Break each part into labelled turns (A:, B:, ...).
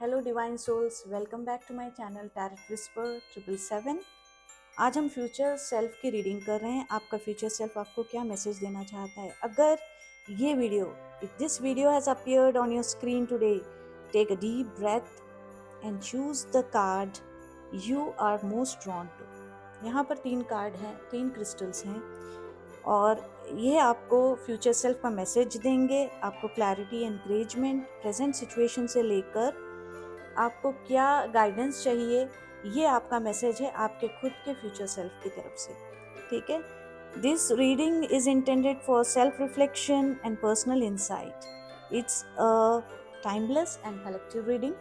A: Hello divine souls, welcome back to my channel tarot whisper 777। आज हम future self की reading कर रहे हैं। आपका फ्यूचर सेल्फ आपको क्या मैसेज देना चाहता है? अगर ये video, if this video has appeared on your screen today, take a deep breath and choose the card you are most drawn to. यहाँ पर 3 कार्ड हैं, 3 क्रिस्टल्स हैं और ये आपको फ्यूचर सेल्फ का मैसेज देंगे। आपको क्लैरिटी, एनकरेजमेंट, प्रेजेंट सिचुएशन से लेकर आपको क्या गाइडेंस चाहिए, ये आपका मैसेज है आपके खुद के फ्यूचर सेल्फ की तरफ से। ठीक है, this reading is intended for self reflection and personal insight. It's a timeless and collective reading.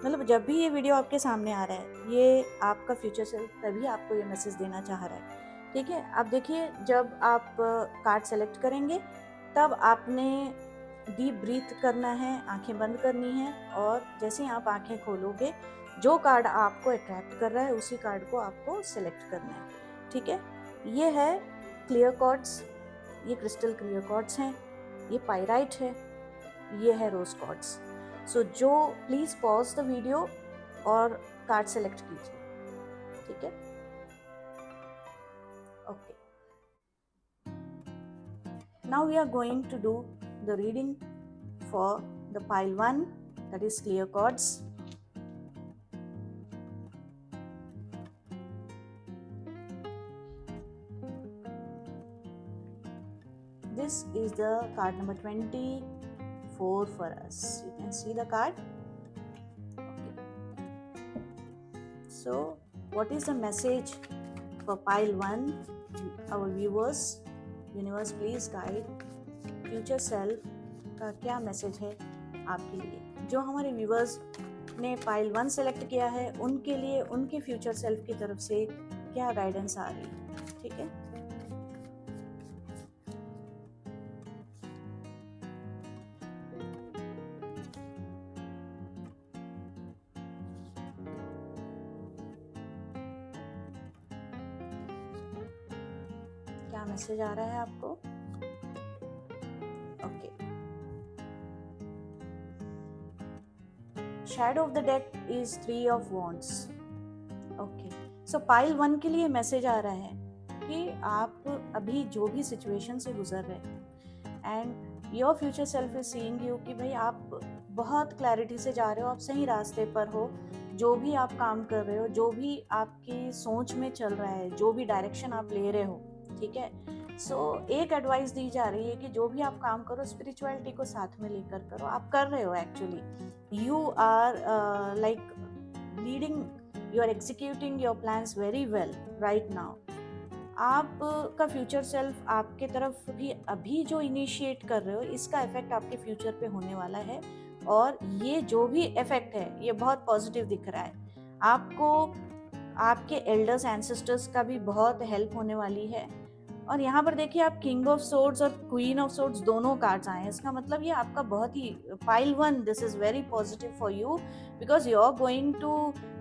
A: मतलब जब भी ये वीडियो आपके सामने आ रहा है, ये आपका फ्यूचर सेल्फ तभी आपको ये मैसेज देना चाह रहा है। ठीक है, अब देखिए, जब आप कार्ड सेलेक्ट करेंगे तब आपने डीप ब्रीथ करना है, आंखें बंद करनी है और जैसे ही आप आंखें खोलोगे, जो कार्ड आपको अट्रैक्ट कर रहा है उसी कार्ड को आपको सेलेक्ट करना है। ठीक है, ये है क्लियर कॉर्ड्स, ये क्रिस्टल क्लियर कॉर्ड्स हैं, ये पाइराइट है, ये है रोज कॉर्ड्स। सो जो प्लीज पॉज द वीडियो और कार्ड सेलेक्ट कीजिए। ठीक है, okay. Now we are going to do the reading for the pile 1, that is clear chords. This is the card number 24 for us. You can see the card. Okay. So what is the message for pile 1? Our viewers, universe please guide future self का क्या message है आपके लिए। जो हमारे viewers ने pile 1 select किया है उनके लिए उनके फ्यूचर सेल्फ की तरफ से क्या गाइडेंस आ रही है। ठीक है, क्या मैसेज आ रहा है आपको? Okay, shadow of the deck is 3 of wands. Okay, so pile 1 के लिए मैसेज आ रहा है कि आप अभी जो भी सिचुएशन से गुजर रहे हैं and your future self is seeing you कि भाई आप बहुत क्लैरिटी से जा रहे हो, आप सही रास्ते पर हो। जो भी आप काम कर रहे हो, जो भी आपकी सोच में चल रहा है, जो भी डायरेक्शन आप ले रहे हो, ठीक है। सो एक एडवाइस दी जा रही है कि जो भी आप काम करो स्पिरिचुअलिटी को साथ में लेकर करो। आप कर रहे हो, actually you are like leading, you are executing your plans very well right now. आप का फ्यूचर सेल्फ आपके तरफ भी अभी जो इनिशिएट कर रहे हो, इसका इफेक्ट आपके फ्यूचर पे होने वाला है और ये जो भी इफेक्ट है ये बहुत पॉजिटिव दिख रहा है आपको। आपके एल्डर्स, एंसेस्टर्स का भी बहुत हेल्प होने वाली है। और यहाँ पर देखिए, आप किंग ऑफ सोर्ड्स और क्वीन ऑफ सोर्ड्स दोनों कार्ड्स आए हैं। इसका मतलब ये आपका बहुत ही pile 1, this is very positive for you because you are going to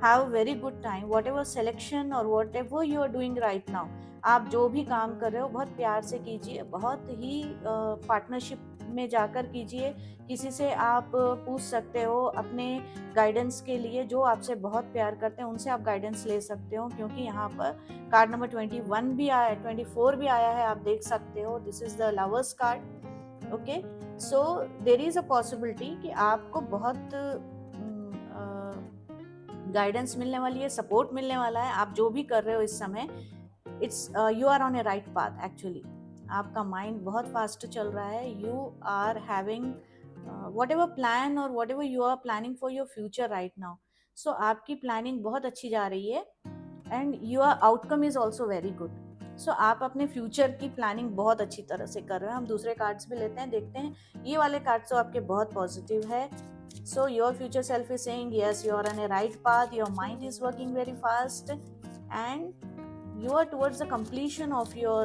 A: have very good time. Whatever selection और whatever you are doing right now, आप जो भी काम कर रहे हो बहुत प्यार से कीजिए, बहुत ही पार्टनरशिप में जाकर कीजिए। किसी से आप पूछ सकते हो अपने गाइडेंस के लिए, जो आपसे बहुत प्यार करते हैं उनसे आप गाइडेंस ले सकते हो, क्योंकि यहाँ पर कार्ड नंबर 21 भी आया है, 24 भी आया है, आप देख सकते हो। This is the lovers card. Okay, so there is a possibility कि आपको बहुत गाइडेंस मिलने वाली है, सपोर्ट मिलने वाला है। आप जो भी कर रहे हो इस समय, it's you are on a right path. Actually आपका माइंड बहुत फास्ट चल रहा है। You are having whatever plan or whatever you are planning for your future right now, so आपकी प्लानिंग बहुत अच्छी जा रही है and your outcome is also very good. So आप अपने फ्यूचर की प्लानिंग बहुत अच्छी तरह से कर रहे हो। हम दूसरे कार्ड्स भी लेते हैं, देखते हैं। ये वाले कार्ड्स तो आपके बहुत पॉजिटिव है। So your future self is saying yes, you are on a right path, your mind is working very fast and you are towards the completion of your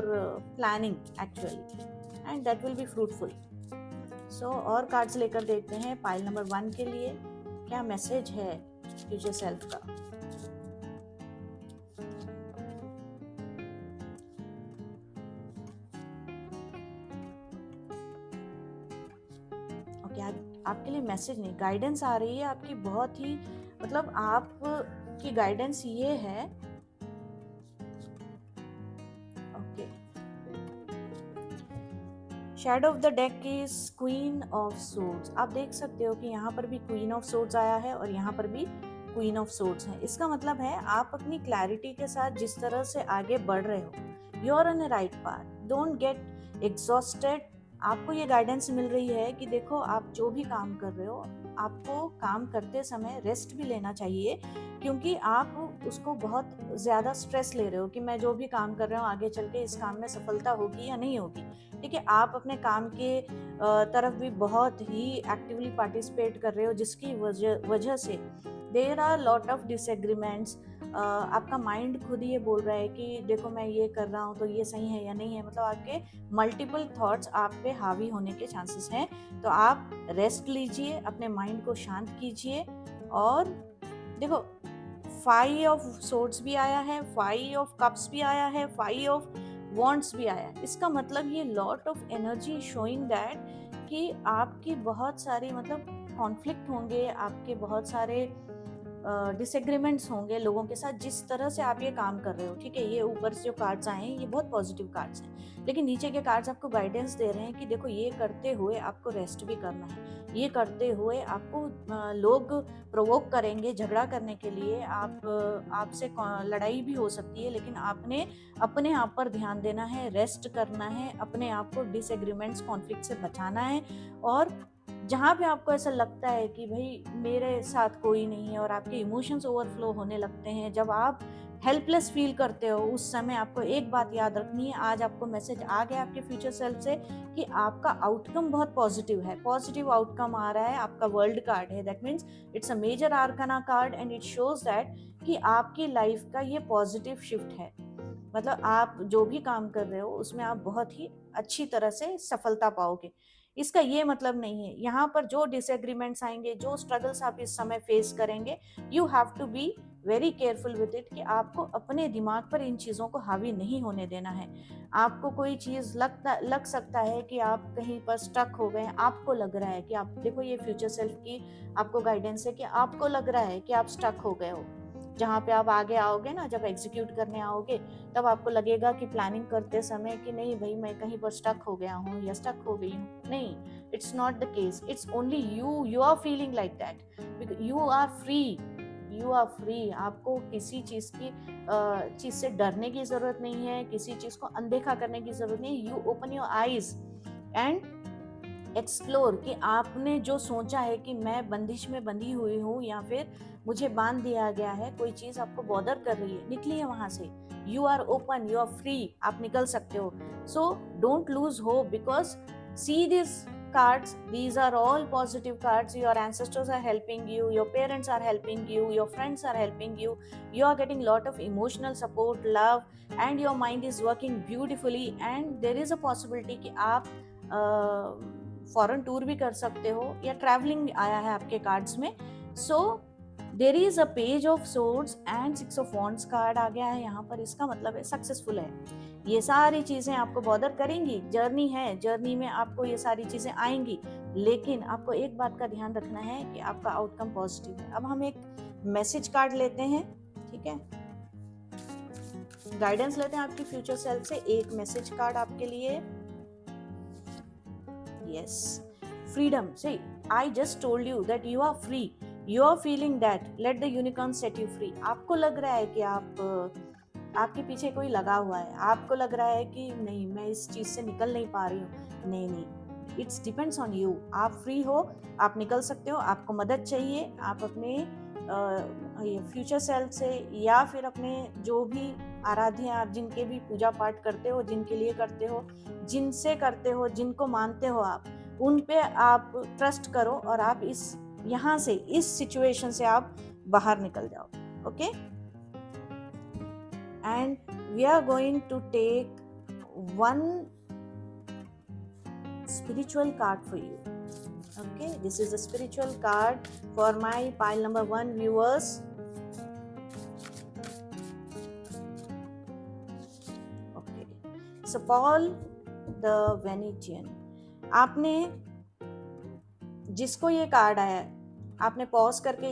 A: planning actually, and that will be fruitful. So और cards लेकर देखते हैं pile number 1 के लिए क्या message है future self का। Okay, आपके लिए मैसेज नहीं, गाइडेंस आ रही है आपकी, बहुत ही मतलब आपकी गाइडेंस ये है। Okay, shadow of the deck is queen of swords. आप देख सकते हो कि यहाँ पर भी क्वीन ऑफ सोर्ड्स आया है और यहाँ पर भी क्वीन ऑफ सोर्ड्स है। इसका मतलब है आप अपनी क्लैरिटी के साथ जिस तरह से आगे बढ़ रहे हो, you are on a right path, don't get exhausted. आपको ये गाइडेंस मिल रही है कि देखो आप जो भी काम कर रहे हो, आपको काम करते समय रेस्ट भी लेना चाहिए, क्योंकि आप उसको बहुत ज़्यादा स्ट्रेस ले रहे हो कि मैं जो भी काम कर रहा हूँ आगे चल के इस काम में सफलता होगी या नहीं होगी। ठीक है, आप अपने काम के तरफ भी बहुत ही एक्टिवली पार्टिसिपेट कर रहे हो, जिसकी वजह से there are lot of disagreements. आपका माइंड खुद ये बोल रहा है कि देखो मैं ये कर रहा हूँ तो ये सही है या नहीं है, मतलब आपके मल्टीपल थॉट्स आप पे हावी होने के चांसेस हैं। तो आप रेस्ट लीजिए, अपने माइंड को शांत कीजिए। और देखो 5 ऑफ सोर्ड्स भी आया है, 5 ऑफ कप्स भी आया है, 5 ऑफ वॉन्ट्स भी आया है। इसका मतलब ये lot of energy showing that कि आपकी बहुत सारी मतलब कॉन्फ्लिक्ट होंगे, आपके बहुत सारे डिसएग्रीमेंट्स होंगे लोगों के साथ, जिस तरह से आप ये काम कर रहे हो। ठीक है, ये ऊपर से जो कार्ड्स आए हैं ये बहुत पॉजिटिव कार्ड्स हैं, लेकिन नीचे के कार्ड्स आपको गाइडेंस दे रहे हैं कि देखो ये करते हुए आपको रेस्ट भी करना है, ये करते हुए आपको लोग प्रोवोक करेंगे झगड़ा करने के लिए, आपसे लड़ाई भी हो सकती है, लेकिन आपने अपने आप पर ध्यान देना है, रेस्ट करना है, अपने आप को डिसएग्रीमेंट्स कॉन्फ्लिक्ट से बचाना है। और जहाँ पे आपको ऐसा लगता है कि भाई मेरे साथ कोई नहीं है और आपके इमोशंस ओवरफ्लो होने लगते हैं, जब आप हेल्पलेस फील करते हो, उस समय आपको एक बात याद रखनी है। आज आपको मैसेज आ गया आपके फ्यूचर सेल्फ से कि आपका आउटकम बहुत पॉजिटिव है, पॉजिटिव आउटकम आ रहा है। आपका वर्ल्ड कार्ड है, that means it's a major arcana card and it shows that कि आपकी लाइफ का ये पॉजिटिव शिफ्ट है। मतलब आप जो भी काम कर रहे हो उसमें आप बहुत ही अच्छी तरह से सफलता पाओगे। इसका ये मतलब नहीं है यहाँ पर जो डिसएग्रीमेंट्स आएंगे, जो स्ट्रगल्स आप इस समय फेस करेंगे, you have to be very careful with it कि आपको अपने दिमाग पर इन चीज़ों को हावी नहीं होने देना है। आपको कोई चीज़ लग सकता है कि आप कहीं पर स्टक हो गए, आपको लग रहा है कि आप देखो, ये फ्यूचर सेल्फ की आपको गाइडेंस है कि आपको लग रहा है कि आप स्टक हो गए हो। जहाँ पे आप आगे आओगे ना, जब एग्जीक्यूट करने आओगे, तब आपको लगेगा कि प्लानिंग करते समय कि नहीं भाई मैं कहीं पर स्टक हो गया हूँ या स्टक हो गई हूँ। नहीं, it's not the case, it's only you are feeling like that, you are free, you are free. आपको किसी चीज से डरने की जरूरत नहीं है, किसी चीज को अनदेखा करने की जरूरत नहीं। You open your eyes and explore कि आपने जो सोचा है कि मैं बंदिश में बंधी हुई हूँ या फिर मुझे बांध दिया गया है, कोई चीज आपको बॉदर कर रही है, निकलिए वहां से। You are open, you are free, आप निकल सकते हो। So don't lose hope, because see this cards, these are all positive cards. Your ancestors are helping you, your parents are helping you, your friends are helping you, you are getting lot of emotional support, love, and your mind is working beautifully, and there is a possibility कि आप foreign tour भी कर सकते हो, या travelling आया है आपके कार्ड्स में। So there is a page of swords and 6 of wands card आ गया है यहाँ पर। इसका मतलब है सक्सेसफुल है। ये सारी चीजें आपको बॉदर करेंगी, जर्नी है, जर्नी में आपको ये सारी चीजें आएंगी, लेकिन आपको एक बात का ध्यान रखना है कि आपका आउटकम पॉजिटिव है। अब हम एक मैसेज कार्ड लेते हैं, ठीक है, गाइडेंस लेते हैं आपकी फ्यूचर सेल्फ से। एक मैसेज कार्ड आपके लिए, yes, freedom. See, I just told you that you are free, you are feeling that, let the unicorn set you free. आपको लग रहा है कि आपके पीछे कोई लगा हुआ है, आपको लग रहा है कि नहीं मैं इस चीज से निकल नहीं पा रही हूँ, नहीं, इट्स डिपेंड्स ऑन यू। आप फ्री हो, आप निकल सकते हो। आपको मदद चाहिए, आप अपने फ्यूचर सेल्फ से या फिर अपने जो भी आराध्य आप जिनके भी पूजा पाठ करते हो, जिनके लिए करते हो, जिनसे करते हो, जिनको मानते हो, आप उन पे आप ट्रस्ट करो और आप यहाँ से, इस सिचुएशन से आप बाहर निकल जाओ। Okay, and we are going to take one spiritual card for you. Okay, this is a spiritual card for my pile number 1 viewers. Okay, so Paul the Venetian, आपने जिसको ये कार्ड आया है, आपने पॉज करके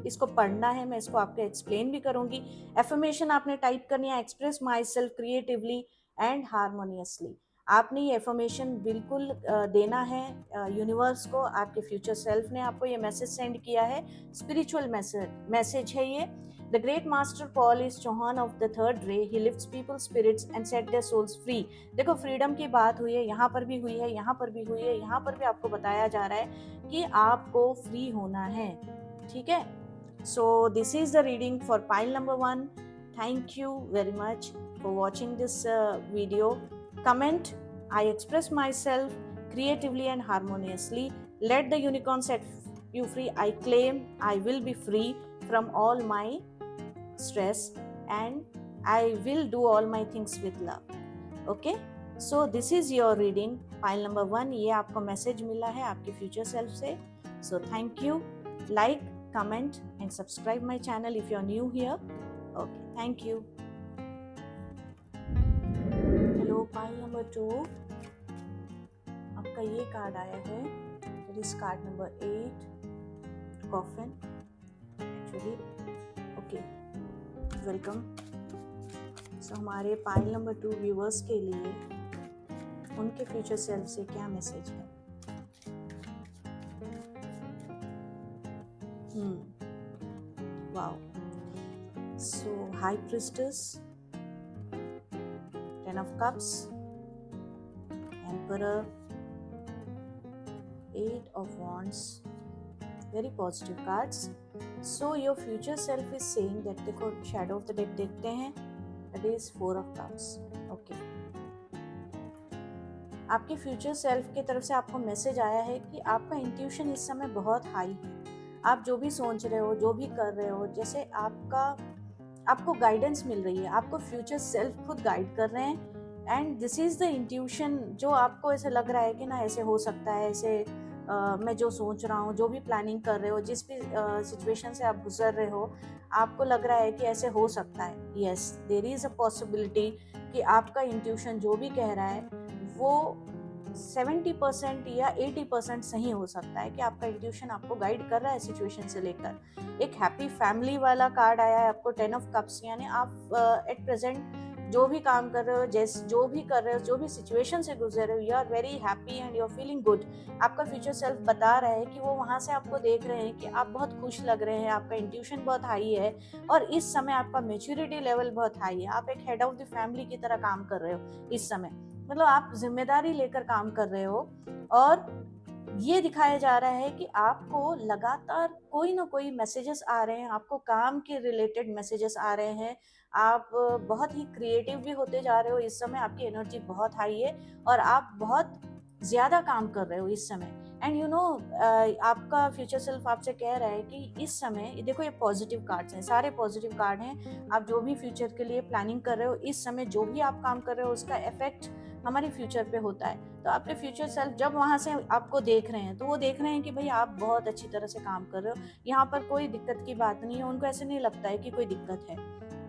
A: इसको पढ़ना है, मैं इसको आपको एक्सप्लेन भी करूंगी। एफर्मेशन आपने टाइप करनी है, express my self creatively and harmoniously. आपने ये एफर्मेशन बिल्कुल देना है यूनिवर्स को। आपके फ्यूचर सेल्फ ने आपको ये मैसेज सेंड किया है, स्पिरिचुअल मैसेज है ये। The great master Paul is Chauhan of the third ray. He lifts people's spirits and set their souls free. देखो फ्रीडम की बात हुई है, यहाँ पर भी हुई है, यहाँ पर भी हुई है, यहाँ पर भी आपको बताया जा रहा है कि आपको फ्री होना है, ठीक है। So this is the reading for pile number 1. Thank you very much for watching this video. Comment, I express myself creatively and harmoniously. Let the unicorn set you free. I claim I will be free from all my stress and I will do all my things with love. Okay, so this is your reading pile number 1. ये आपको message मिला है आपके future self से। So thank you. Like, comment and subscribe my channel if you are new here. Okay, thank you. Hello, pile number 2. आपका ये card आया है, it is card number 8, coffin actually. Okay, welcome. So हमारे pile number 2 viewers के लिए उनके future self से क्या मैसेज है? Wow, so high priestess, 10 of cups, emperor, 8 of wands, very positive cards. So your future self is saying that, देखो shadow of the deck देखते हैं, that is 4 of cups. Okay, आपके future self की तरफ से आपको message आया है कि आपका इंट्यूशन इस समय बहुत हाई है। आप जो भी सोच रहे हो, जो भी कर रहे हो, जैसे आपको गाइडेंस मिल रही है, आपको फ्यूचर सेल्फ खुद गाइड कर रहे हैं। And this is the intuition जो आपको ऐसे लग रहा है कि ना ऐसे हो सकता है, ऐसे मैं जो सोच रहा हूँ, जो भी प्लानिंग कर रहे हो, जिस भी सिचुएशन से आप गुजर रहे हो, आपको लग रहा है कि ऐसे हो सकता है। Yes, there is a possibility कि आपका इंट्यूशन जो भी कह रहा है वो 70% या 80% सही हो सकता है, कि आपका इंट्यूशन आपको गाइड कर रहा है सिचुएशन से लेकर। एक हैप्पी फैमिली वाला कार्ड आया है आपको, 10 of cups, यानी आप एट प्रेजेंट जो भी काम कर रहे हो, जो भी कर रहे हो, जो भी सिचुएशन से गुजर रहे हो, you are very happy and you are feeling good. आपका फ्यूचर सेल्फ बता रहा है कि वो वहाँ से आपको देख रहे हैं कि आप बहुत खुश लग रहे हैं, आपका इंट्यूशन बहुत हाई है और इस समय आपका मेच्योरिटी लेवल बहुत हाई है। आप एक हेड ऑफ द फैमिली की तरह काम कर रहे हो इस समय, मतलब आप जिम्मेदारी लेकर काम कर रहे हो। और ये दिखाया जा रहा है कि आपको लगातार कोई ना कोई मैसेजेस आ रहे हैं, आपको काम के रिलेटेड मैसेजेस आ रहे हैं। आप बहुत ही क्रिएटिव भी होते जा रहे हो इस समय, आपकी एनर्जी बहुत हाई है और आप बहुत ज़्यादा काम कर रहे हो इस समय। एंड यू नो, आपका फ्यूचर सेल्फ आपसे कह रहा है कि इस समय देखो, ये पॉजिटिव कार्ड्स हैं, सारे पॉजिटिव कार्ड हैं। आप जो भी फ्यूचर के लिए प्लानिंग कर रहे हो इस समय, जो भी आप काम कर रहे हो, उसका इफेक्ट हमारे फ्यूचर पे होता है। तो आपके फ्यूचर सेल्फ जब वहाँ से आपको देख रहे हैं तो वो देख रहे हैं कि भाई आप बहुत अच्छी तरह से काम कर रहे हो, यहाँ पर कोई दिक्कत की बात नहीं है, उनको ऐसे नहीं लगता है कि कोई दिक्कत है,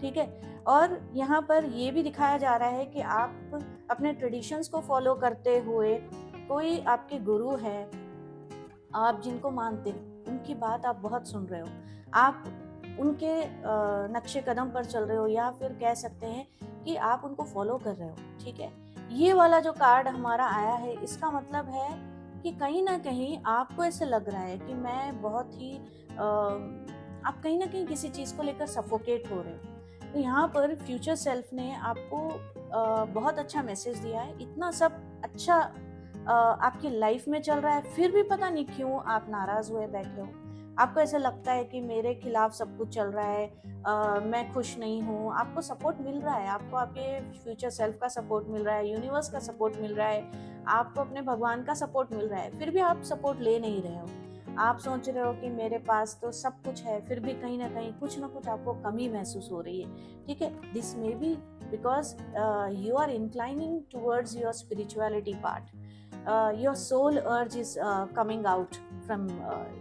A: ठीक है। और यहाँ पर ये भी दिखाया जा रहा है कि आप अपने ट्रेडिशंस को फॉलो करते हुए, कोई आपके गुरु है, आप जिनको मानते हो उनकी बात आप बहुत सुन रहे हो, आप उनके नक्शे कदम पर चल रहे हो, या फिर कह सकते हैं कि आप उनको फॉलो कर रहे हो, ठीक है। ये वाला जो कार्ड हमारा आया है, इसका मतलब है कि कहीं ना कहीं आपको ऐसे लग रहा है कि मैं बहुत ही आप कहीं ना कहीं किसी चीज़ को लेकर सफोकेट हो रहे हो। तो यहाँ पर फ्यूचर सेल्फ ने आपको बहुत अच्छा मैसेज दिया है। इतना सब अच्छा आपकी लाइफ में चल रहा है, फिर भी पता नहीं क्यों आप नाराज़ हुए बैठे हो। आपको ऐसा लगता है कि मेरे खिलाफ सब कुछ चल रहा है, मैं खुश नहीं हूँ। आपको सपोर्ट मिल रहा है, आपको आपके फ्यूचर सेल्फ का सपोर्ट मिल रहा है, यूनिवर्स का सपोर्ट मिल रहा है, आपको अपने भगवान का सपोर्ट मिल रहा है, फिर भी आप सपोर्ट ले नहीं रहे हो। आप सोच रहे हो कि मेरे पास तो सब कुछ है, फिर भी कहीं ना कहीं कुछ ना कुछ आपको कमी महसूस हो रही है, ठीक है। This may be because you are inclining towards your spirituality part, your soul urge is coming out from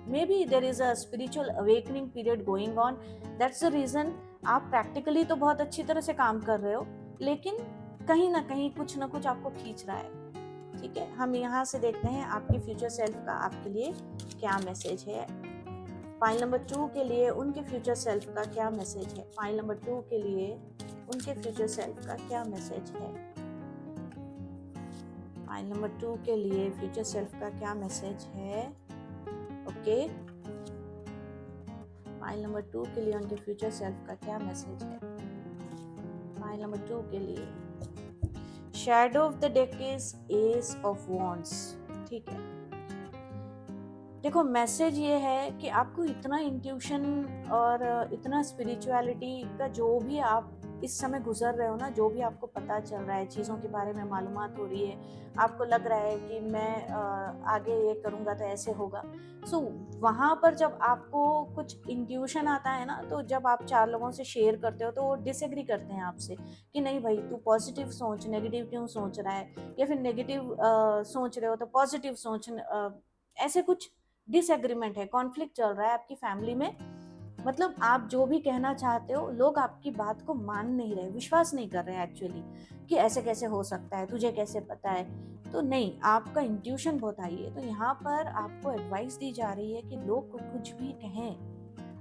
A: maybe there is a spiritual awakening period going on. That's the reason आप practically तो बहुत अच्छी तरह से काम कर रहे हो, लेकिन कहीं ना कुछ आपको खींच रहा है, ठीक है, हम यहाँ से देखते हैं आपके फ्यूचर सेल्फ का आपके लिए क्या मैसेज है। पाइल नंबर 2 के लिए उनके फ्यूचर सेल्फ का क्या मैसेज है। पाइल नंबर 2 के लिए उनके फ्यूचर सेल्फ का क्या मैसेज है। पाइल नंबर 2 के लिए फ्यूचर सेल्फ का क्या मैसेज है। ओके, पाइल नंबर 2 के लिए उनके फ्यूचर सेल्फ का क्या मैसेज है। पाइल नंबर 2 के लिए shadow of the deck is S of wands. ठीक है, देखो मैसेज ये है कि आपको इतना इंट्यूशन और इतना स्पिरिचुअलिटी का जो भी आप इस समय गुजर रहे हो ना, जो भी आपको पता चल रहा है, चीज़ों के बारे में मालूमात हो रही है, आपको लग रहा है कि मैं आगे ये करूँगा तो ऐसे होगा। सो वहाँ पर जब आपको कुछ इंट्यूशन आता है ना, तो जब आप 4 लोगों से शेयर करते हो तो वो डिसएग्री करते हैं आपसे कि नहीं भाई तू पॉजिटिव सोच, नेगेटिव क्यों सोच रहा है, या फिर नेगेटिव सोच रहे हो तो पॉजिटिव सोच, ऐसे कुछ डिसएग्रीमेंट है, कॉन्फ्लिक्ट चल रहा है आपकी फैमिली में। मतलब आप जो भी कहना चाहते हो लोग आपकी बात को मान नहीं रहे, विश्वास नहीं कर रहे हैं एक्चुअली, कि ऐसे कैसे हो सकता है, तुझे कैसे पता है। तो नहीं, आपका इंट्यूशन बहुत हाई है। तो यहाँ पर आपको एडवाइस दी जा रही है कि लोग कुछ भी कहें,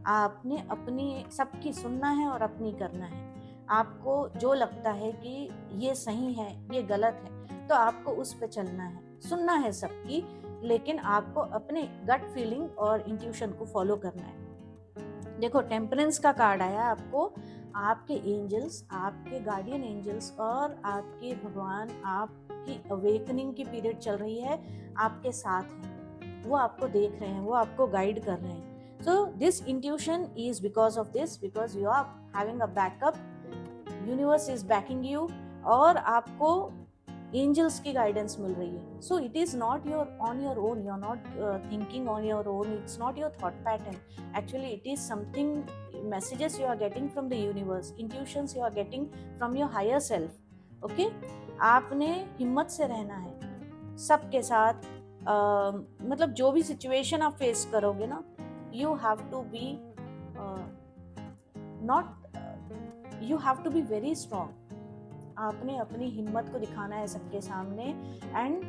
A: आपने अपनी सबकी सुनना है और अपनी करना है। आपको जो लगता है कि ये सही है, ये गलत है, तो आपको उस पर चलना है, सुनना है सबकी, लेकिन आपको अपने गट फीलिंग और इंट्यूशन को फॉलो करना है। देखो टेम्परेंस का कार्ड आया आपको, आपके एंजल्स, आपके गार्डियन एंजल्स और आपके भगवान आपकी अवेकनिंग की पीरियड चल रही है, आपके साथ हैं, वो आपको देख रहे हैं, वो आपको गाइड कर रहे हैं। So this intuition is because of this, because you are having a backup, universe is backing you, और आपको एंजल्स की गाइडेंस मिल रही है। So it is not your on your own, you are not thinking on your own, it's not your thought pattern, actually it is something, messages you are getting from the universe, intuitions you are getting from your higher self। Okay, आपने हिम्मत से रहना है सबके साथ। मतलब जो भी सिचुएशन आप फेस करोगे ना, you have to be not, you have to be very strong. आपने अपनी हिम्मत को दिखाना है सबके सामने। एंड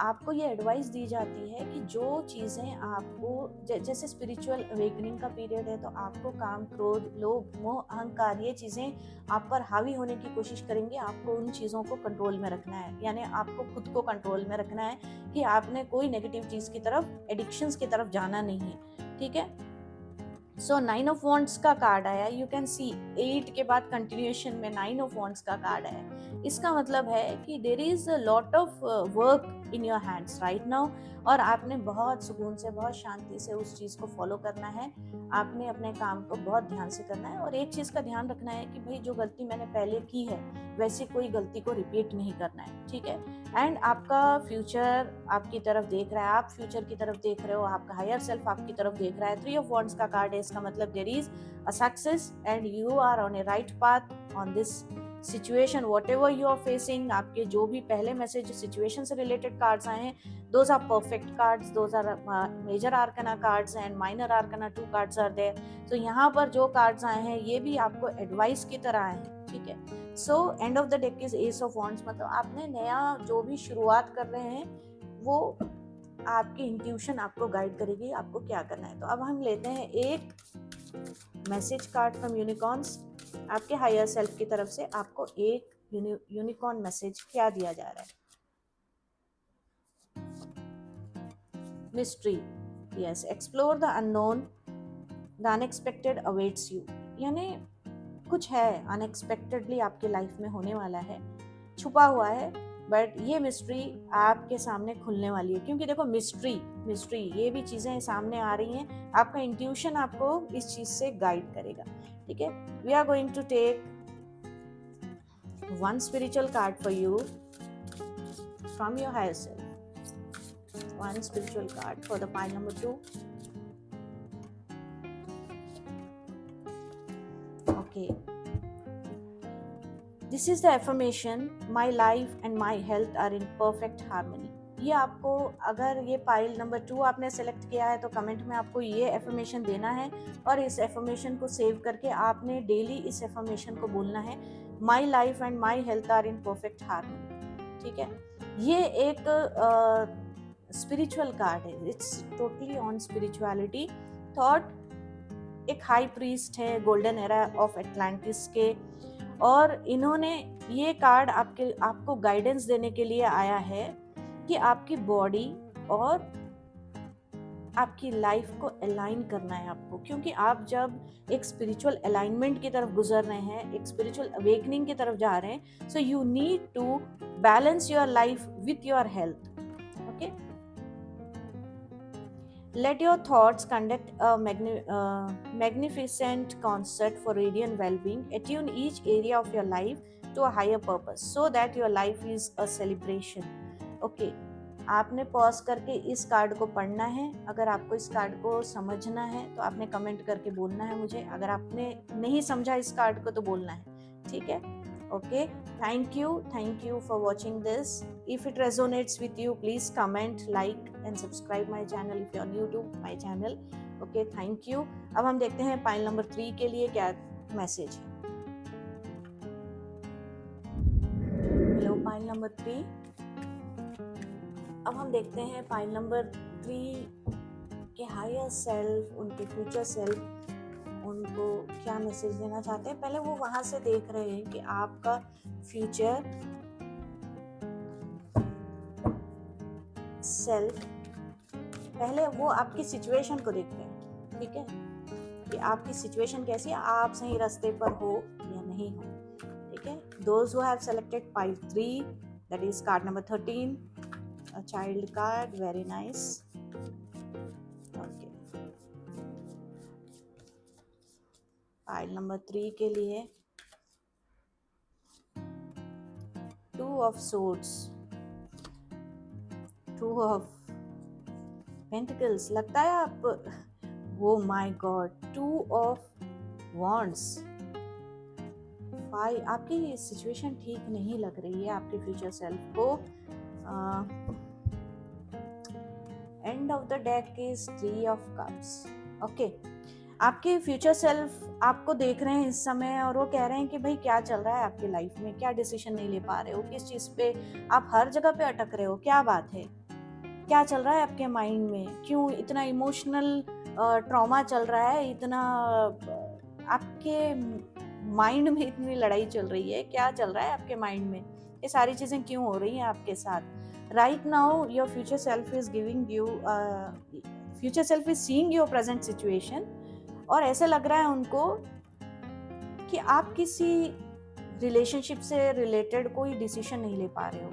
A: आपको ये एडवाइस दी जाती है कि जो चीज़ें आपको जैसे स्पिरिचुअल अवेकनिंग का पीरियड है, तो आपको काम, क्रोध, लोभ, मोह, अहंकार, ये चीज़ें आप पर हावी होने की कोशिश करेंगे। आपको उन चीज़ों को कंट्रोल में रखना है, यानी आपको खुद को कंट्रोल में रखना है कि आपने कोई नेगेटिव चीज़ की तरफ, एडिक्शंस की तरफ जाना नहीं है। ठीक है, सो 9 ऑफ वॉन्ड्स का कार्ड आया, यू कैन सी 8 के बाद कंटिन्यूएशन में 9 ऑफ वॉन्ड्स का कार्ड आया। इसका मतलब है कि there is a lot of work in your hands right now, और आपने बहुत सुकून से, बहुत शांति से उस चीज़ को फॉलो करना है। आपने अपने काम को बहुत ध्यान से करना है, और एक चीज़ का ध्यान रखना है कि भाई जो गलती मैंने पहले की है वैसी कोई गलती को रिपीट नहीं करना है। ठीक है, एंड आपका फ्यूचर आपकी तरफ देख रहा है, आप फ्यूचर की तरफ देख रहे हो, आपका हायर सेल्फ आपकी तरफ देख रहा है। 3 ऑफ वॉन्ड्स का कार्ड है, इसका मतलब there is a success and you are on a right path on this situation, whatever you are facing. आपके जो भी पहले मैसेज सिचुएशन से रिलेटेड कार्ड्स आए हैं, those are perfect cards, those are major arcana cards and minor arcana 2 cards are there. तो यहाँ पर जो कार्ड्स आए हैं ये भी आपको एडवाइस की तरह आए हैं। ठीक है, so end of the deck is S of wands, मतलब आपने नया जो भी शुरुआत कर रहे हैं वो आपकी इंट्यूशन आपको गाइड करेगी आपको क्या करना है। तो अब हम लेते हैं एक मैसेज कार्ड फ्रॉम यूनिकॉर्न्स, आपके हायर सेल्फ की तरफ से आपको एक यूनिकॉर्न मैसेज क्या दिया जा रहा है। Mystery, yes, explore the unknown, the unexpected awaits you, यानी कुछ है अनएक्सपेक्टेडली आपके लाइफ में होने वाला है, छुपा हुआ है, बट ये मिस्ट्री आपके सामने खुलने वाली है। क्योंकि देखो मिस्ट्री ये भी चीज़ें सामने आ रही हैं, आपका इंट्यूशन आपको इस चीज़ से गाइड करेगा। ठीक है, we are going to take one spiritual card for you from your higher self, one spiritual card for the pile number 2। Okay, this is the affirmation, my life and my health are in perfect harmony। ये आपको, अगर ये pile number 2 आपने select किया है तो comment में आपको ये एफर्मेशन देना है, और इस एफर्मेशन को सेव करके आपने डेली इस एफर्मेशन को बोलना है, my life and my health are in perfect harmony. ठीक है, ये एक स्पिरिचुअल कार्ड है, it's totally on spirituality thought. एक हाई प्रीस्ट है गोल्डन एरा ऑफ एटलांटिस के, और इन्होंने ये कार्ड आपको गाइडेंस देने के लिए आया है कि आपकी बॉडी और आपकी लाइफ को अलाइन करना है आपको, क्योंकि आप जब एक स्पिरिचुअल अलाइनमेंट की तरफ गुजर रहे हैं, एक स्पिरिचुअल अवेकनिंग की तरफ जा रहे हैं, so you need to balance your life with your health. Okay, let your thoughts conduct a magnificent concert for radiant well-being. Attune each area of your life to a higher purpose so that your life is a celebration. Okay, आपने pause करके इस card को पढ़ना है. अगर आपको इस card को समझना है तो आपने कमेंट करके बोलना है मुझे. अगर आपने नहीं समझा इस कार्ड को तो बोलना है, ठीक है? Okay, thank you for watching this. If it resonates with you, please comment, like and subscribe my channel if you are new to my channel. Okay, thank you. अब हम देखते हैं पाइल नंबर 3 के लिए क्या मैसेज है. Hello pile number 3. अब हम देखते हैं पाइल नंबर 3 के हायर सेल्फ, उनके फ्यूचर सेल्फ उनको क्या मैसेज देना चाहते हैं. पहले वो वहां से देख रहे हैं कि आपका फ्यूचर सेल्फ, पहले वो आपकी सिचुएशन को देखते हैं, ठीक है, कि आपकी सिचुएशन कैसी है, आप सही रास्ते पर हो या नहीं हो, ठीक है. Those who have selected pile 3, that is called number 13, a child card, very nice. Okay, pile number 3 के लिए 2 ऑफ सोर्ड्स, 2 ऑफ पेंटिकल्स. लगता है आप, वो माय गॉड, 2 ऑफ वॉन्ड्स. आपकी सिचुएशन ठीक नहीं लग रही है आपके फ्यूचर सेल्फ को. End of the deck is 3 of cups. Okay, आपके फ्यूचर सेल्फ आपको देख रहे हैं इस समय और वो कह रहे हैं कि भाई क्या चल रहा है आपकी लाइफ में, क्या डिसीजन नहीं ले पा रहे हो, किस चीज़ पे आप हर जगह पे अटक रहे हो, क्या बात है, क्या चल रहा है आपके माइंड में, क्यों इतना इमोशनल ट्रॉमा चल रहा है, इतना आपके माइंड में इतनी लड़ाई चल रही है, क्या चल रहा है आपके माइंड में, ये सारी चीज़ें क्यों हो रही हैं आपके साथ. Right now your future self is giving you, future self is seeing your present situation, और ऐसे लग रहा है उनको कि आप किसी रिलेशनशिप से रिलेटेड कोई डिसीजन नहीं ले पा रहे हो,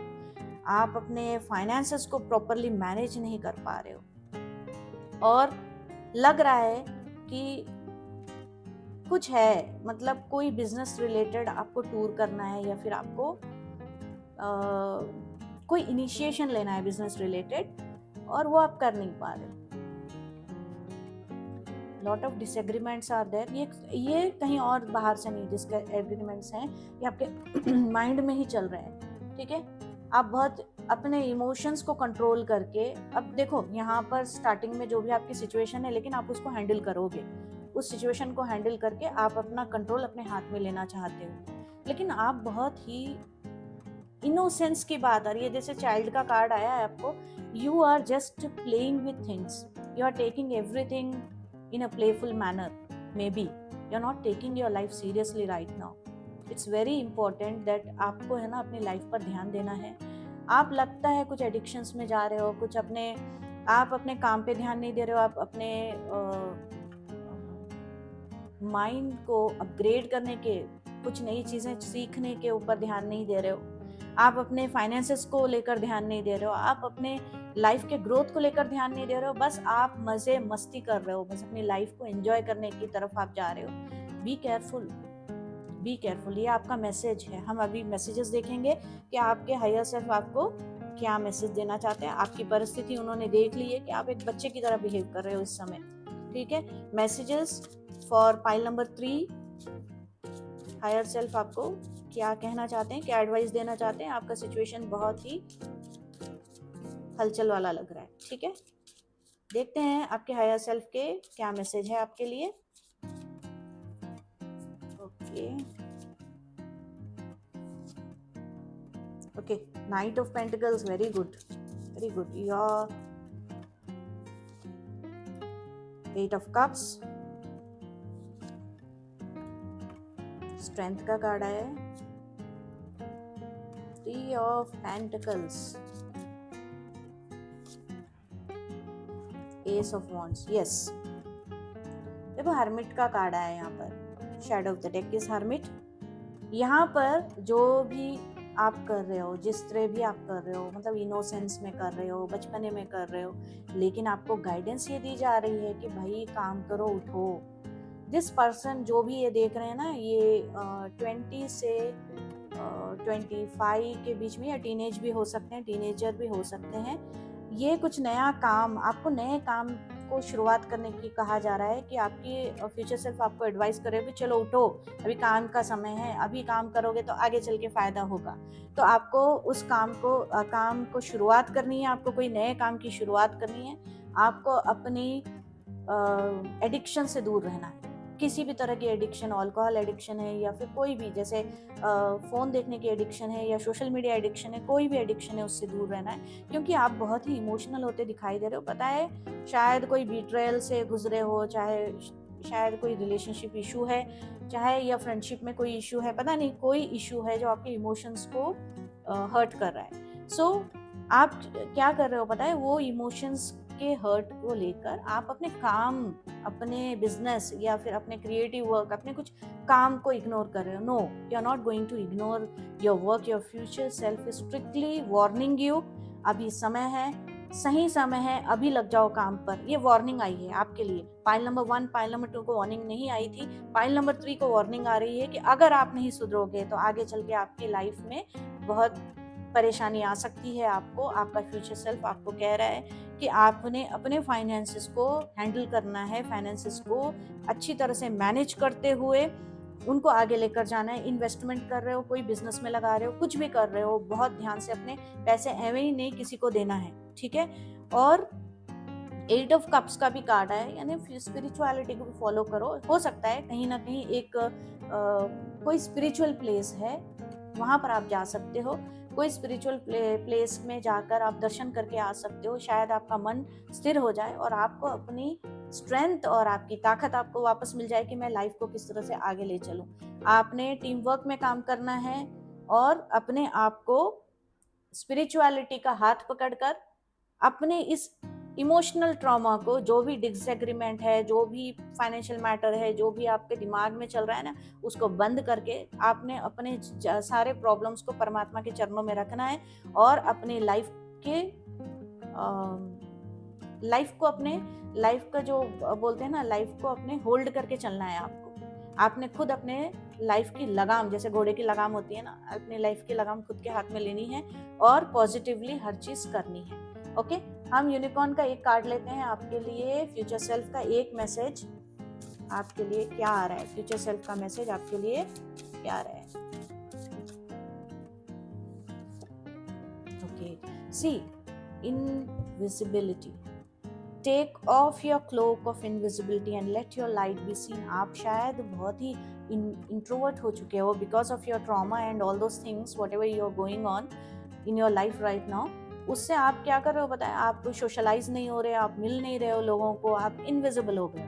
A: आप अपने फाइनेंसेस को प्रॉपरली मैनेज नहीं कर पा रहे हो, और लग रहा है कि कुछ है, मतलब कोई बिजनेस रिलेटेड आपको टूर करना है या फिर आपको कोई इनिशिएशन लेना है बिजनेस रिलेटेड, और वो आप कर नहीं पा रहे हो. Lot of disagreements are there. ये कहीं और बाहर से नहीं डिसएग्रीमेंट्स हैं, ये आपके माइंड में ही चल रहे हैं, ठीक है. आप बहुत अपने इमोशंस को कंट्रोल करके, अब देखो यहाँ पर स्टार्टिंग में जो भी आपकी सिचुएशन है, लेकिन आप उसको हैंडल करोगे, उस सिचुएशन को हैंडल करके आप अपना कंट्रोल अपने हाथ में लेना चाहते हो, लेकिन आप बहुत ही इनोसेंस की बात आ रही है, जैसे चाइल्ड का कार्ड आया है आपको. You are just playing with things, you are taking everything in a playful manner. Maybe you're not taking your life seriously right now. It's very important that आपको है ना अपनी लाइफ पर ध्यान देना है. आप लगता है कुछ एडिक्शंस में जा रहे हो, कुछ आप अपने काम पे ध्यान नहीं दे रहे हो, आप अपने माइंड को अपग्रेड करने के, कुछ नई चीज़ें सीखने के ऊपर ध्यान नहीं दे रहे हो, आप अपने फाइनेंसेस को लेकर ध्यान नहीं दे रहे हो, आप अपने लाइफ के ग्रोथ को लेकर ध्यान नहीं दे रहे हो, बस आप मज़े मस्ती कर रहे हो, बस अपनी लाइफ को एंजॉय करने की तरफ आप जा रहे हो. Be careful, be careful. ये आपका मैसेज है. हम अभी मैसेजेस देखेंगे कि आपके हायर सेल्फ आपको क्या मैसेज देना चाहते हैं. आपकी परिस्थिति उन्होंने देख ली है कि आप एक बच्चे की तरह बिहेव कर रहे हो इस समय, ठीक है. Messages for pile number 3, higher self आपको क्या कहना चाहते हैं, क्या एडवाइस देना चाहते हैं. आपका सिचुएशन बहुत ही हलचल वाला लग रहा है, ठीक है. देखते हैं आपके हायर सेल्फ के क्या मैसेज है आपके लिए. Okay, Okay, Knight of Pentacles, very good, very good. Your Eight of Cups, strength का कार्ड आया है, Three of Pentacles, Ace of Wands, yes. देखो हर्मिट का कार्ड आया है यहाँ पर, shadow of the deck is hermit. यहाँ पर जो भी आप कर रहे हो, जिस तरह भी आप कर रहे हो, मतलब इनोसेंस में कर रहे हो, बचपने में कर रहे हो, लेकिन आपको गाइडेंस ये दी जा रही है कि भाई काम करो, उठो। दिस पर्सन जो भी ये देख रहे हैं ना, ये 20 से 25 के बीच में, या टीनेज भी हो सकते हैं, टीनेजर भी हो सकते हैं। ये कुछ नया काम, आपको नए काम को शुरुआत करने की कहा जा रहा है कि आपकी फ्यूचर सेल्फ आपको एडवाइस करे कि चलो उठो, अभी काम का समय है, अभी काम करोगे तो आगे चल के फायदा होगा। तो आपको उस काम को शुरुआत करनी है, आपको कोई नए काम की शुरुआत करनी है, आपको अपनी एडिक्शन से दूर रहना है। किसी भी तरह की एडिक्शन, अल्कोहल एडिक्शन है या फिर कोई भी, जैसे फ़ोन देखने की एडिक्शन है या सोशल मीडिया एडिक्शन है, कोई भी एडिक्शन है उससे दूर रहना है, क्योंकि आप बहुत ही इमोशनल होते दिखाई दे रहे हो। पता है, शायद कोई बीट्रेयल से गुजरे हो, चाहे शायद कोई रिलेशनशिप इशू है, चाहे या फ्रेंडशिप में कोई इशू है, पता नहीं कोई इशू है जो आपके इमोशंस को हर्ट कर रहा है। सो आप क्या कर रहे हो पता है, वो इमोशंस के हर्ट को लेकर आप अपने काम, अपने बिजनेस या फिर अपने क्रिएटिव वर्क, अपने कुछ काम को इग्नोर कर रहे हो। No, you are not going to ignore your work, your future self is strictly warning you. अभी समय है, सही समय है, अभी लग जाओ काम पर। ये वार्निंग आई है आपके लिए। पाइल नंबर 1, पाइल नंबर 2 को वार्निंग नहीं आई थी, पाइल नंबर 3 को वार्निंग आ रही है कि अगर आप नहीं सुधरोगे तो आगे चल के आपकी लाइफ में बहुत परेशानी आ सकती है। आपको, आपका फ्यूचर सेल्फ आपको कह रहा है कि आपने अपने फाइनेंसेस को हैंडल करना है, फाइनेंसेस को अच्छी तरह से मैनेज करते हुए उनको आगे लेकर जाना है। इन्वेस्टमेंट कर रहे हो, कोई बिजनेस में लगा रहे हो, कुछ भी कर रहे हो, बहुत ध्यान से अपने पैसे एवं ही नहीं किसी को देना है, ठीक है। और 8 ऑफ कप्स का भी कार्ड है, यानी स्पिरिचुअलिटी को भी फॉलो करो। हो सकता है कहीं ना कहीं एक कोई स्पिरिचुअल प्लेस है, वहाँ पर आप जा सकते हो। कोई स्पिरिचुअल प्लेस में जाकर आप दर्शन करके आ सकते हो, शायद आपका मन स्थिर हो जाए और आपको अपनी स्ट्रेंथ और आपकी ताकत आपको वापस मिल जाए कि मैं लाइफ को किस तरह से आगे ले चलूं। आपने टीम वर्क में काम करना है और अपने आप को स्पिरिचुअलिटी का हाथ पकड़कर अपने इस इमोशनल ट्रॉमा को, जो भी डिसएग्रीमेंट है, जो भी फाइनेंशियल मैटर है, जो भी आपके दिमाग में चल रहा है ना, उसको बंद करके आपने अपने सारे प्रॉब्लम्स को परमात्मा के चरणों में रखना है और अपनी लाइफ को, अपने लाइफ का जो बोलते हैं ना, लाइफ को अपने होल्ड करके चलना है आपको। आपने खुद अपने लाइफ की लगाम, जैसे घोड़े की लगाम होती है ना, अपनी लाइफ की लगाम खुद के हाथ में लेनी है और पॉजिटिवली हर चीज करनी है। ओके, हम यूनिकॉर्न का एक कार्ड लेते हैं आपके लिए। फ्यूचर सेल्फ का एक मैसेज आपके लिए क्या आ रहा है? फ्यूचर सेल्फ का मैसेज आपके लिए क्या आ रहा है? Okay, see invisibility, take off your cloak of invisibility and let your light be seen. आप शायद बहुत ही इंट्रोवर्ट हो चुके हो because of your trauma and all those things, whatever you are going on in your life right now. उससे आप क्या कर रहे हो बताएं, आप सोशलाइज नहीं हो रहे, आप मिल नहीं रहे हो लोगों को, आप इनविजिबल हो गए।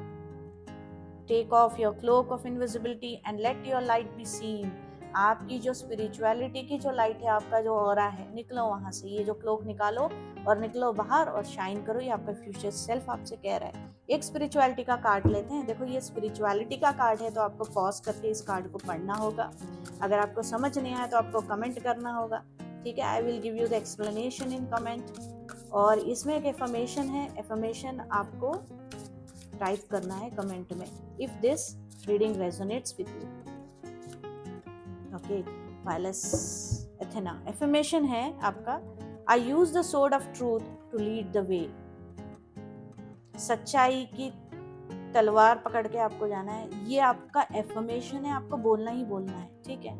A: Take off your cloak of invisibility and let your light be seen. आपकी जो स्पिरिचुअलिटी की जो लाइट है, आपका जो ऑरा है, निकलो वहां से। ये जो क्लोक निकालो और निकलो बाहर और शाइन करो। ये आपका फ्यूचर सेल्फ आपसे कह रहा है। एक स्पिरिचुअलिटी का कार्ड लेते हैं। देखो, ये स्पिरिचुअलिटी का कार्ड है, तो आपको पॉज करके इस कार्ड को पढ़ना होगा। अगर आपको समझ नहीं आया तो आपको कमेंट करना होगा, ठीक है। I will give you the explanation in comment. और इसमें एक एफर्मेशन है, एफर्मेशन आपको टाइप करना है कमेंट में, if this reading resonates with you. Okay, wireless Athena, affirmation है आपका, I use the sword of truth to lead the way. सच्चाई की तलवार पकड़ के आपको जाना है, ये आपका एफर्मेशन है, आपको बोलना ही बोलना है, ठीक है।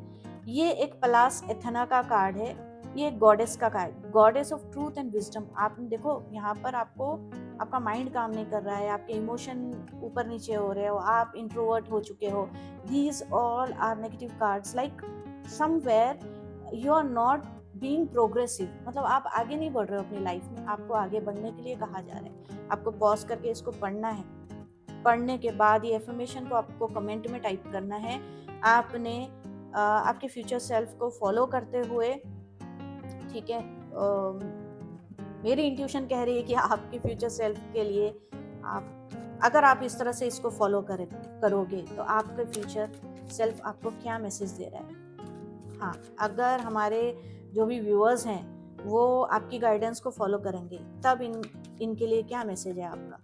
A: ये एक प्लास एथेना का कार्ड है, ये एक गॉडेस का card, goddess of truth and wisdom. आपने देखो यहाँ पर आपको, आपका माइंड काम नहीं कर रहा है, आपके इमोशन ऊपर नीचे हो रहे हो, आप इंट्रोवर्ट हो चुके हो। These all are negative cards, like somewhere you are not being progressive, मतलब आप आगे नहीं बढ़ रहे हो अपनी लाइफ में, आपको आगे बढ़ने के लिए कहा जा रहा है। आपको पॉज करके इसको पढ़ना है। पढ़ने के बाद ये एफर्मेशन को आपको कमेंट में टाइप करना है। आपने आपके फ्यूचर सेल्फ को फॉलो करते हुए, ठीक है, मेरी इंट्यूशन कह रही है कि आपके फ्यूचर सेल्फ के लिए अगर आप इस तरह से इसको फॉलो करोगे तो आपके फ्यूचर सेल्फ आपको क्या मैसेज दे रहा है। हाँ, अगर हमारे जो भी व्यूअर्स हैं वो आपकी गाइडेंस को फॉलो करेंगे तब इनके लिए क्या मैसेज है आपका,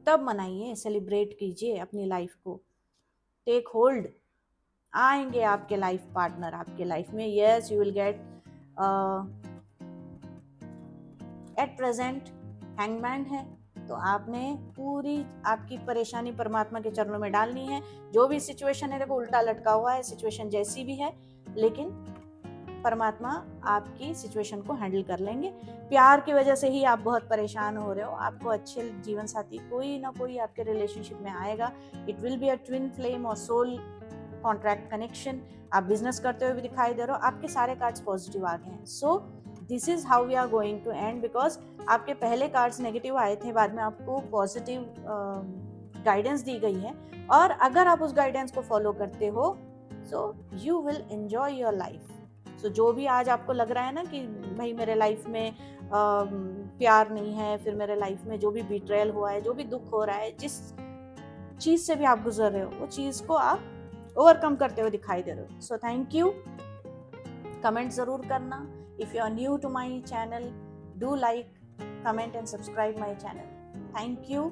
A: तब मनाइए, सेलिब्रेट कीजिए अपनी लाइफ को, टेक होल्ड। आएंगे आपके लाइफ पार्टनर आपके लाइफ में। Yes, you will get at present hangman है, तो आपने पूरी आपकी परेशानी परमात्मा के चरणों में डालनी है। जो भी सिचुएशन है, देखो उल्टा लटका हुआ है, सिचुएशन जैसी भी है, लेकिन परमात्मा आपकी सिचुएशन को हैंडल कर लेंगे। प्यार की वजह से ही आप बहुत परेशान हो रहे हो, आपको अच्छे जीवन साथी कोई ना कोई आपके रिलेशनशिप में आएगा। It will be a twin flame और सोल कॉन्ट्रैक्ट कनेक्शन। आप बिजनेस करते हुए भी दिखाई दे रहे हो, आपके सारे कार्ड्स पॉजिटिव आ गए हैं। So this is how we are going to end, because आपके पहले कार्ड्स नेगेटिव आए थे, बाद में आपको पॉजिटिव गाइडेंस दी गई है, और अगर आप उस गाइडेंस को फॉलो करते हो so you will enjoy your life. So जो भी आज आपको लग रहा है ना कि भाई मेरे लाइफ में प्यार नहीं है, फिर मेरे लाइफ में जो भी बिट्रेयल हुआ है, जो भी दुख हो रहा है, जिस चीज से भी आप गुजर रहे हो, वो चीज को आप ओवरकम करते हुए दिखाई दे रहे हो। So thank you. कमेंट जरूर करना। If you are new to my channel, do like, comment and subscribe my channel. Thank you.